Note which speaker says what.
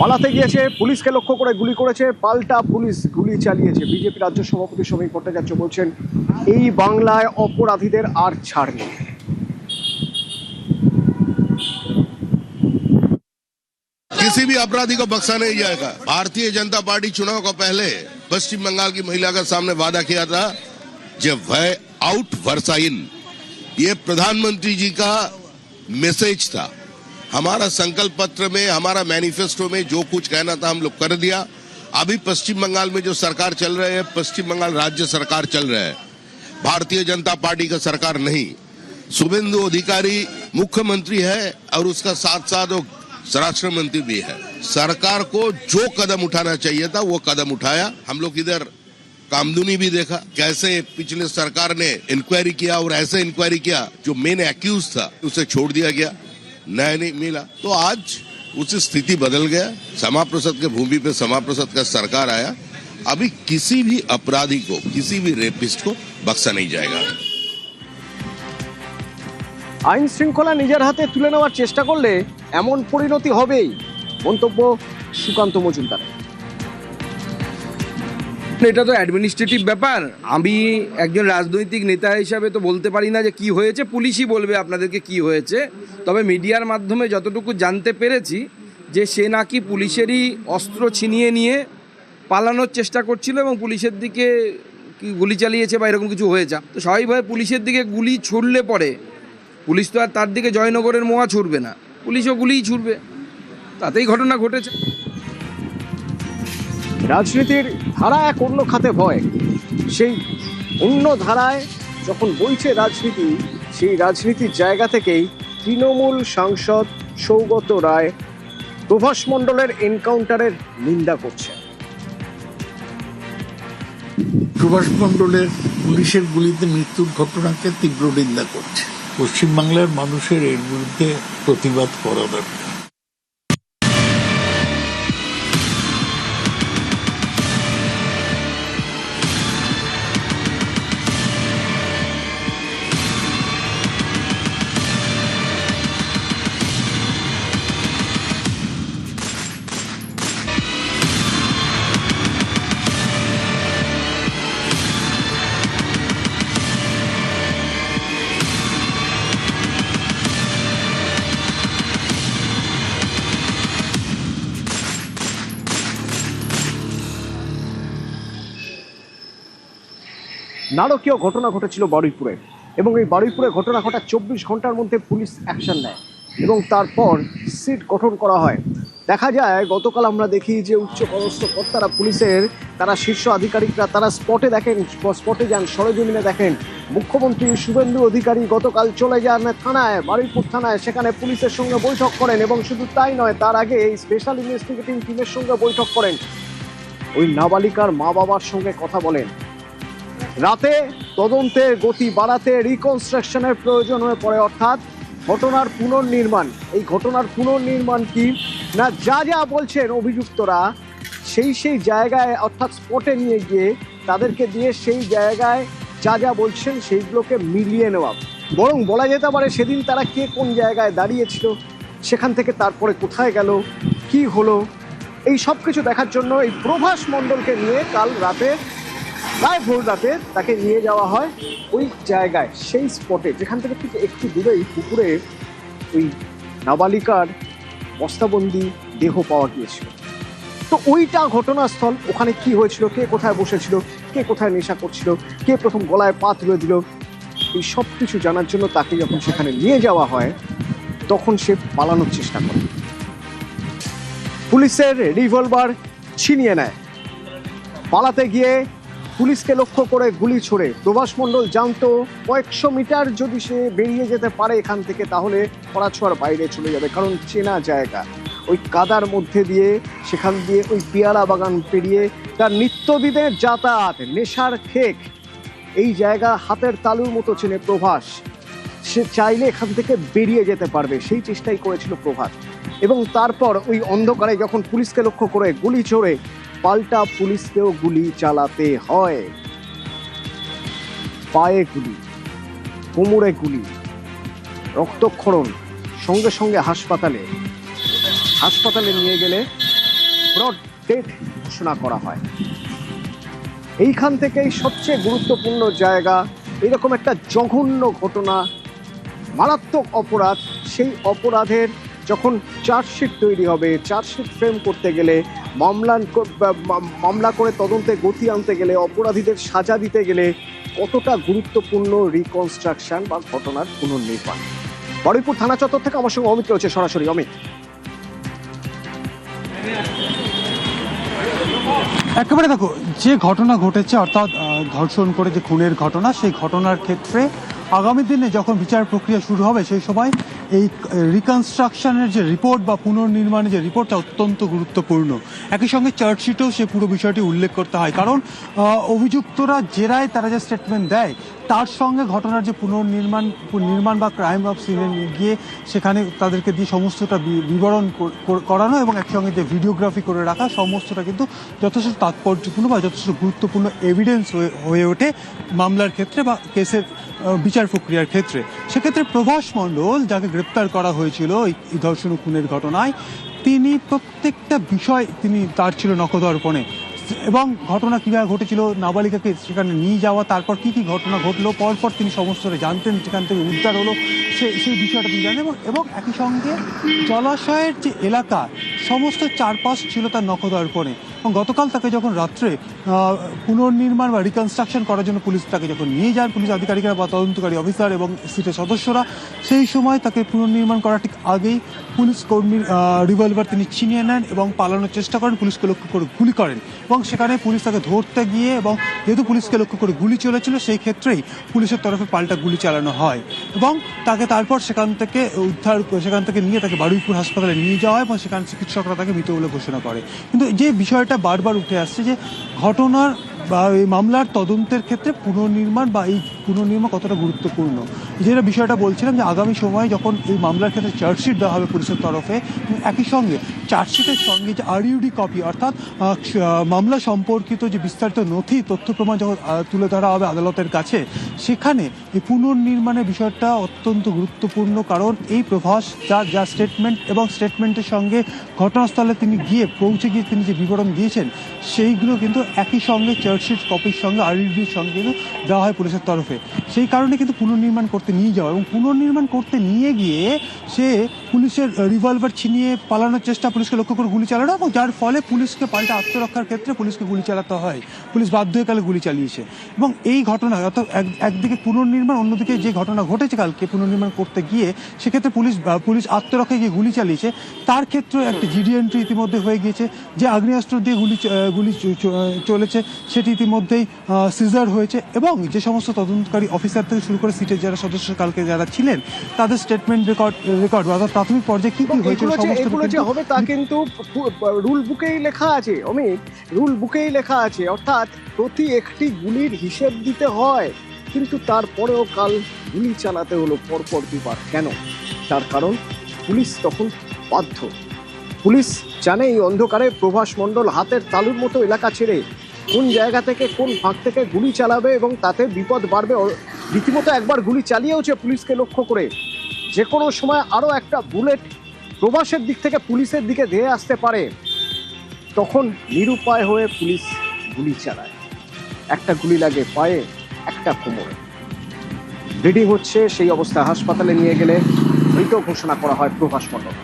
Speaker 1: পালাতে গিয়েছে, পুলিশকে লক্ষ্য করে গুলি করেছে, পাল্টা পুলিশ গুলি চালিয়েছে। বিজেপি রাজ্য সভাপতি শ্রমিক ভট্টাচার্য বলছেন, এই বাংলায় অপরাধীদের আর ছাড় নেই।
Speaker 2: किसी भी अपराधी को बख्शा नहीं जाएगा। भारतीय जनता पार्टी चुनाव को पहले पश्चिम बंगाल की महिला के सामने वादा किया था, जब वह आउट वर्षा इन, ये प्रधानमंत्री जी का मैसेज था। हमारा संकल्प पत्र में, हमारा मैनिफेस्टो में जो कुछ कहना था हम लोग कर दिया। अभी पश्चिम बंगाल में जो सरकार चल रही है, पश्चिम बंगाल राज्य सरकार चल रहा है, भारतीय जनता पार्टी का सरकार नहीं। शुभेंदु अधिकारी मुख्यमंत्री है और उसका साथ साथ वो स्वराष्ट्र मंत्री भी है। सरकार को जो कदम उठाना चाहिए था वो कदम उठाया। हम लोग इधर कामदुनी भी देखा, कैसे पिछले सरकार ने इंक्वायरी किया और ऐसे इंक्वायरी किया जो मेन एक्यूज था उसे छोड़ दिया गया, न्याय नहीं मिला। तो आज उसी स्थिति बदल गया। समा प्रसाद के भूमि पे समा प्रसाद का सरकार आया। अभी किसी भी अपराधी को, किसी भी रेपिस्ट को बख्शा नहीं जाएगा।
Speaker 1: আইন শৃঙ্খলা নিজের হাতে তুলে নেওয়ার চেষ্টা করলে এমন পরিণতি হবেই, মন্তব্য সুকান্ত মজুমদার।
Speaker 3: এটা তো অ্যাডমিনিস্ট্রেটিভ ব্যাপার। আমি একজন রাজনৈতিক নেতা হিসাবে তো বলতে পারি না যে কি হয়েছে, পুলিশই বলবে আপনাদেরকে কি হয়েছে। তবে মিডিয়ার মাধ্যমে যতটুকু জানতে পেরেছি যে সে নাকি পুলিশেরই অস্ত্র ছিনিয়ে নিয়ে পালানোর চেষ্টা করছিল এবং পুলিশের দিকে গুলি চালিয়েছে বা এরকম কিছু হয়েছে। তো স্বাভাবিকভাবে পুলিশের দিকে গুলি ছুড়লে পরে পুলিশ তো আর তার দিকে জয়নগরের মোয়া ছুড়বে না, পুলিশও গুলিই ছুড়বে, তাতেই ঘটনা ঘটেছে।
Speaker 1: রাজনীতির ধারা এক অন্য খাতে ভয়, সেই অন্য ধারায় যখন বইছে রাজনীতি, সেই রাজনীতির জায়গা থেকেই তৃণমূল সাংসদ সৌগত রায় প্রভাস মণ্ডলের এনকাউন্টারের নিন্দা করছে।
Speaker 4: প্রভাস মণ্ডলের পুলিশের গুলিতে মৃত্যুর ঘটনাকে তীব্র নিন্দা করছে। পশ্চিমবাংলার মানুষের এর বিরুদ্ধে প্রতিবাদ করা দরকার।
Speaker 1: নারকীয় ঘটনা ঘটেছিল বারুইপুরে, এবং এই বারুইপুরে ঘটনা ঘটার 24 ঘন্টার মধ্যে পুলিশ অ্যাকশন নেয় এবং তারপর সিট গঠন করা হয়। দেখা যায় গতকাল আমরা দেখি যে উচ্চপদস্থ কর্তারা পুলিশের, তারা শীর্ষ আধিকারিকরা তারা স্পটে যান, সরেজমিনে দেখেন। মুখ্যমন্ত্রী শুভেন্দু অধিকারী গতকাল চলে যান থানায়, বারুইপুর থানায়, সেখানে পুলিশের সঙ্গে বৈঠক করেন এবং শুধু তাই নয়, তার আগে এই স্পেশাল ইনভেস্টিগেটিং টিমের সঙ্গে বৈঠক করেন, ওই নাবালিকার মা বাবার সঙ্গে কথা বলেন। রাতে তদন্তের গতি বাড়াতে রিকনস্ট্রাকশনের প্রয়োজন হয়ে পড়ে, অর্থাৎ ঘটনার পুনর্নির্মাণ। এই ঘটনার পুনর্নির্মাণ কি না, যা যা বলছেন অভিযুক্তরা সেই জায়গায়, অর্থাৎ স্পটে নিয়ে গিয়ে তাদেরকে দিয়ে সেই জায়গায় যা যা বলছেন সেইগুলোকে মিলিয়ে নেওয়া। বরং বলা যেতে পারে সেদিন তারা কে কোন জায়গায় দাঁড়িয়েছিল, সেখান থেকে তারপরে কোথায় গেল, কি হলো, এই সব কিছু দেখার জন্য এই প্রভাস মণ্ডলকে নিয়ে কাল রাতে, প্রায় ভোর রাতে তাকে নিয়ে যাওয়া হয় ওই জায়গায়, সেই স্পটে যেখান থেকে ঠিক একটু দূরেই পুকুরে ওই নাবালিকার বস্তাবন্দি দেহ পাওয়া গিয়েছিল। তো ওইটা ঘটনাস্থল, ওখানে কি হয়েছিল, কে কোথায় বসেছিল, কে কোথায় নেশা করছিল, কে প্রথম গলায় পা তুলে দিল, এই সব কিছু জানার জন্য তাকে যখন সেখানে নিয়ে যাওয়া হয় তখন সে পালানোর চেষ্টা করে, পুলিশের রিভলভার ছিনিয়ে নেয়। পালাতে গিয়ে পুলিশকে লক্ষ্য করে গুলি ছোড়ে। প্রভাস মণ্ডল জানতো কয়েকশো মিটার যদি সে বেরিয়ে যেতে পারে এখান থেকে তাহলে কড়াছোঁয়ার বাইরে চলে যাবে, কারণ চেনা জায়গা, ওই কাদার মধ্যে দিয়ে, সেখান দিয়ে ওই পেয়ারা বাগান পেরিয়ে তার নিত্যদিনের যাতায়াত, নেশার খেক, এই জায়গা হাতের তালুর মতো চেনে প্রভাস। সে চাইলে এখান থেকে বেরিয়ে যেতে পারবে, সেই চেষ্টাই করেছিল প্রভাস। এবং তারপর ওই অন্ধকারে যখন পুলিশকে লক্ষ্য করে গুলি ছোড়ে, পাল্টা পুলিশকেও গুলি চালাতে হয়। পায়ে গুলি, কোমরে গুলি, রক্তক্ষরণ, সঙ্গে সঙ্গে হাসপাতালে নিয়ে গেলে ব্রড ডেথ ঘোষণা করা হয়। এইখান থেকেই সবচেয়ে গুরুত্বপূর্ণ জায়গা, এরকম একটা জঘন্য ঘটনা, মারাত্মক অপরাধ, সেই অপরাধের যখন চার্জশিট তৈরি হবে, চার্জশিট ফ্রেম করতে গেলে, মামলা করে তদন্তে গতি আনতে গেলে, অপরাধীদের সাজা দিতে গেলে কতটা গুরুত্বপূর্ণ রিকনস্ট্রাকশন বা ঘটনার পুনর্নির্মাণ। বারুইপুর থানা চত্বর থেকে আমার সঙ্গে অমিত রয়েছে সরাসরি। অমিত,
Speaker 5: একেবারে দেখো, যে ঘটনা ঘটেছে অর্থাৎ ধর্ষণ করে যে খুনের ঘটনা, সেই ঘটনার ক্ষেত্রে আগামী দিনে যখন বিচার প্রক্রিয়া শুরু হবে সেই সময় এই রিকনস্ট্রাকশনের যে রিপোর্ট বা পুনর্নির্মাণের যে রিপোর্টটা অত্যন্ত গুরুত্বপূর্ণ। একই সঙ্গে চার্জশিটেও সে পুরো বিষয়টি উল্লেখ করতে হয়, কারণ অভিযুক্তরা জেরায় তারা যে স্টেটমেন্ট দেয় তার সঙ্গে ঘটনার যে নির্মাণ বা ক্রাইম অফ সিনে গিয়ে সেখানে তাদেরকে দিয়ে সমস্তটা বিবরণ করানো এবং একসঙ্গে যে ভিডিওগ্রাফি করে রাখা, সমস্তটা কিন্তু যথেষ্ট তাৎপর্যপূর্ণ বা যথেষ্ট গুরুত্বপূর্ণ এভিডেন্স হয়ে ওঠে মামলার ক্ষেত্রে বা কেসের বিচার প্রক্রিয়ার ক্ষেত্রে। সেক্ষেত্রে প্রভাস মণ্ডল, যাকে গ্রেপ্তার করা হয়েছিল এই ধর্ষণ ও খুনের ঘটনায়, তিনি প্রত্যেকটা বিষয় তার ছিল নখদর্পণে, এবং ঘটনা কীভাবে ঘটেছিল, নাবালিকাকে সেখানে নিয়ে যাওয়া, তারপর কি কি ঘটনা ঘটলো, পরপর তিনি সমস্তটা জানতেন, সেখান থেকে উদ্ধার হলো সেই বিষয়টা তিনি জানেন, এবং একই সঙ্গে জলাশয়ের যে এলাকা সমস্ত চারপাশ ছিল তার নখদর্পণে। এবং গতকাল তাকে যখন রাত্রে পুনর্নির্মাণ বা রিকনস্ট্রাকশন করার জন্য পুলিশ তাকে যখন নিয়ে যান, পুলিশ আধিকারিকরা বা তদন্তকারী অফিসার এবং সিটের সদস্যরা, সেই সময় তাকে পুনর্নির্মাণ করার ঠিক আগেই পুলিশ কর্মীর রিভলভার তিনি ছিনিয়ে নেন এবং পালানোর চেষ্টা করেন, পুলিশকে লক্ষ্য করে গুলি করেন, এবং সেখানে পুলিশ তাকে ধরতে গিয়ে, এবং যেহেতু পুলিশকে লক্ষ্য করে গুলি চলেছিল সেই ক্ষেত্রেই পুলিশের তরফে পাল্টা গুলি চালানো হয়, এবং তাকে তারপর সেখান থেকে নিয়ে তাকে বারুইপুর হাসপাতালে নিয়ে যাওয়া হয়, এবং সেখানে চিকিৎসকরা তাকে মৃত বলে ঘোষণা করে। কিন্তু যে বিষয়টা বারবার উঠে আসছে যে ঘটনার বা এই মামলার তদন্তের ক্ষেত্রে পুনর্নির্মাণ বা এই পুনর্নির্মাণ কতটা গুরুত্বপূর্ণ, যেটা বিষয়টা বলছিলাম যে আগামী সময়ে যখন এই মামলার ক্ষেত্রে চার্জশিট দেওয়া হবে পুলিশের তরফে, একই সঙ্গে চার্জশিটের সঙ্গে যে আরইউডি কপি অর্থাৎ মামলা সম্পর্কিত যে বিস্তারিত নথি তথ্য প্রমাণ যখন তুলে ধরা হবে আদালতের কাছে, সেখানে এই পুনর্নির্মাণের বিষয়টা অত্যন্ত গুরুত্বপূর্ণ। কারণ এই প্রভাস যা স্টেটমেন্ট এবং স্টেটমেন্টের সঙ্গে ঘটনাস্থলে তিনি পৌঁছে গিয়ে তিনি যে বিবরণ দিয়েছেন, সেইগুলো কিন্তু একই সঙ্গে চার্জশিট কপির সঙ্গে আরইউডির সঙ্গে কিন্তু দেওয়া হয় পুলিশের তরফে। সেই কারণে কিন্তু পুনর্নির্মাণ করতে নিয়ে যাওয়া, এবং পুনর্নির্মাণ করতে নিয়ে গিয়ে সে পুলিশের রিভলভার ছিনিয়ে পালানোর চেষ্টা, পুলিশকে লক্ষ্য করে গুলি চালানো, এবং যার ফলে পুলিশকে পাল্টা আত্মরক্ষার ক্ষেত্রে পুলিশকে গুলি চালাতে হয়, পুলিশ বাধ্য হয়ে কালে গুলি চালিয়েছে। এবং এই ঘটনা অর্থাৎ একদিকে পুনর্নির্মাণ, অন্যদিকে যে ঘটনা ঘটেছে কালকে পুনর্নির্মাণ করতে গিয়ে সেক্ষেত্রে পুলিশ আত্মরক্ষায় গিয়ে গুলি চালিয়েছে, তার ক্ষেত্রে একটা জিডি এন্ট্রি ইতিমধ্যে হয়ে গিয়েছে। যে আগ্নেয়াস্ত্র দিয়ে গুলি চলেছে সেটি ইতিমধ্যেই সিজার হয়েছে, এবং যে সমস্ত তদন্তকারী অফিসার থেকে শুরু করে সিটের যারা সদস্য কালকে যারা ছিলেন তাদের স্টেটমেন্ট রেকর্ড অর্থাৎ প্রাথমিক পর্যায়ে কি কি হয়েছিল
Speaker 1: এগুলো যে হবে তা কিন্তু রুল বুকেই লেখা আছে অমিত, রুল বুকেই লেখা আছে, অর্থাৎ প্রতি একটি গুলির হিসেব দিতে হয়, কিন্তু তারপরেও কাল গুলি চালাতে হলো পরপর দুবার। কেন? তার কারণ পুলিশ তখন বাধ্য। পুলিশ জানে এই অন্ধকারে প্রভাস মণ্ডল হাতের তালুর মতো এলাকা ছেড়ে কোন জায়গা থেকে কোন ফাঁক থেকে গুলি চালাবে, এবং তাতে বিপদ বাড়বে। রীতিমতো একবার গুলি চালিয়েওছে পুলিশকে লক্ষ্য করে, যে কোনো সময় আরো একটা বুলেট প্রভাসের দিক থেকে পুলিশের দিকে ধেয়ে আসতে পারে। তখন নিরুপায় হয়ে পুলিশ গুলি চালায়, একটা গুলি লাগে পায়ে, একটা কোমরে, ব্লিডিং হচ্ছে। সেই অবস্থায় হাসপাতালে নিয়ে গেলে মৃত ঘোষণা করা হয় প্রভাস মণ্ডল।